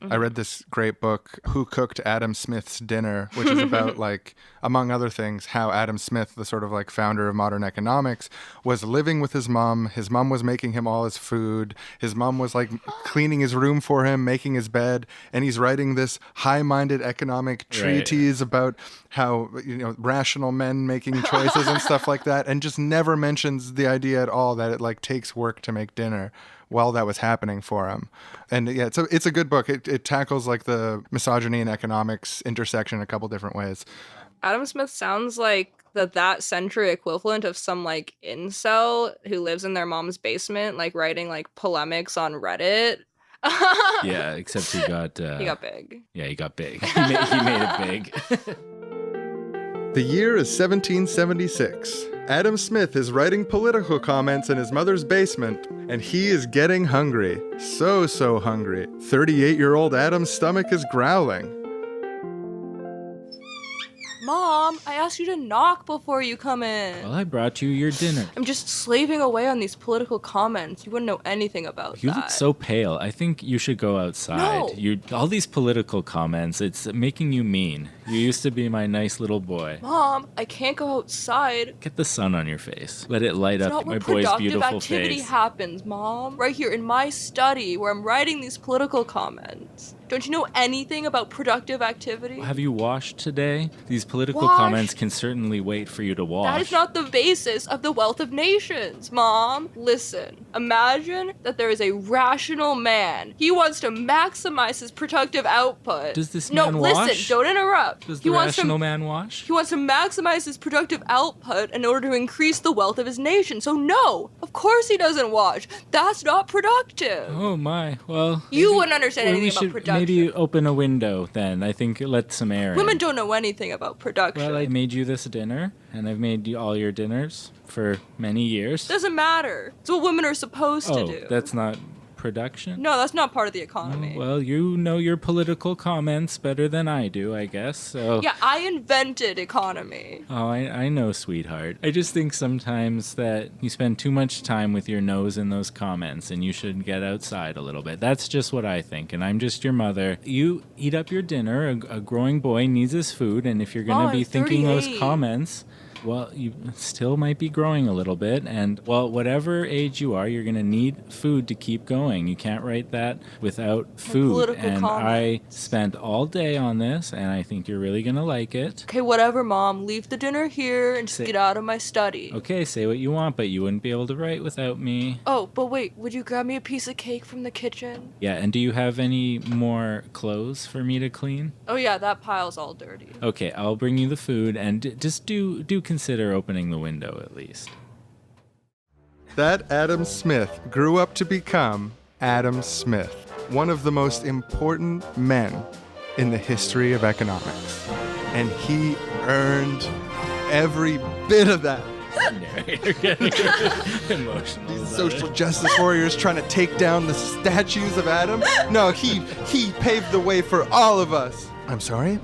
I read this great book, Who Cooked Adam Smith's Dinner, which is about, like, among other things, how Adam Smith, the sort of like founder of modern economics, was living with his mom. His mom was making him all his food. His mom was like cleaning his room for him, making his bed. And he's writing this high-minded economic treatise about how, rational men making choices and stuff like that, and just never mentions the idea at all that it like takes work to make dinner while that was happening for him. And yeah, it's a good book. It tackles like the misogyny and economics intersection in a couple different ways. Adam Smith sounds like that century equivalent of some like incel who lives in their mom's basement, like writing like polemics on Reddit. Yeah, except he got big. Yeah, he got big. He made it big. The year is 1776. Adam Smith is writing political comments in his mother's basement, and he is getting hungry. So hungry. 38-year-old Adam's stomach is growling. Mom, I asked you to knock before you come in. Well, I brought you your dinner. I'm just slaving away on these political comments. You wouldn't know anything about that. You look so pale. I think you should go outside. No. All these political comments, it's making you mean. You used to be my nice little boy. Mom, I can't go outside. Get the sun on your face. Let it light It's up not my where boy's productive beautiful activity face. happens, Mom. Right here in my study where I'm writing these political comments. Don't you know anything about productive activity? Have you washed today? These political Washed? comments can certainly wait for you to wash. That is not the basis of the wealth of nations, Mom. Listen, imagine that there is a rational man. He wants to maximize his productive output. Does this man No, wash? listen, don't interrupt. Does the rational man wash? He wants to maximize his productive output in order to increase the wealth of his nation. So no, of course he doesn't wash. That's not productive. Oh my, well... You wouldn't understand well, anything about production. Maybe open a window then. I think let some air in. Women don't know anything about production. Well, I made you this dinner, and I've made you all your dinners for many years. Doesn't matter. It's what women are supposed to do. That's not production? No, that's not part of the economy. Oh, well, you know your political comments better than I do, I guess, so... Yeah, I invented economy. Oh, I know, sweetheart. I just think sometimes that you spend too much time with your nose in those comments, and you should get outside a little bit. That's just what I think, and I'm just your mother. You eat up your dinner. A growing boy needs his food, and if you're going to be thinking 38. those comments... Well, you still might be growing a little bit, and, well, whatever age you are, you're going to need food to keep going. You can't write that without food. And I spent all day on this, and I think you're really going to like it. Okay, whatever, Mom. Leave the dinner here and just get out of my study. Okay, say what you want, but you wouldn't be able to write without me. Oh, but wait, would you grab me a piece of cake from the kitchen? Yeah, and do you have any more clothes for me to clean? Oh yeah, that pile's all dirty. Okay, I'll bring you the food, and just do consider opening the window at least. That Adam Smith grew up to become Adam Smith, one of the most important men in the history of economics. And he earned every bit of that. Narrator getting emotional. These social justice warriors trying to take down the statues of Adam? No, he paved the way for all of us. I'm sorry,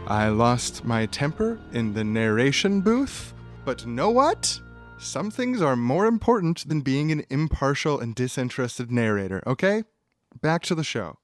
I lost my temper in the narration booth. But know what? Some things are more important than being an impartial and disinterested narrator, okay? Back to the show.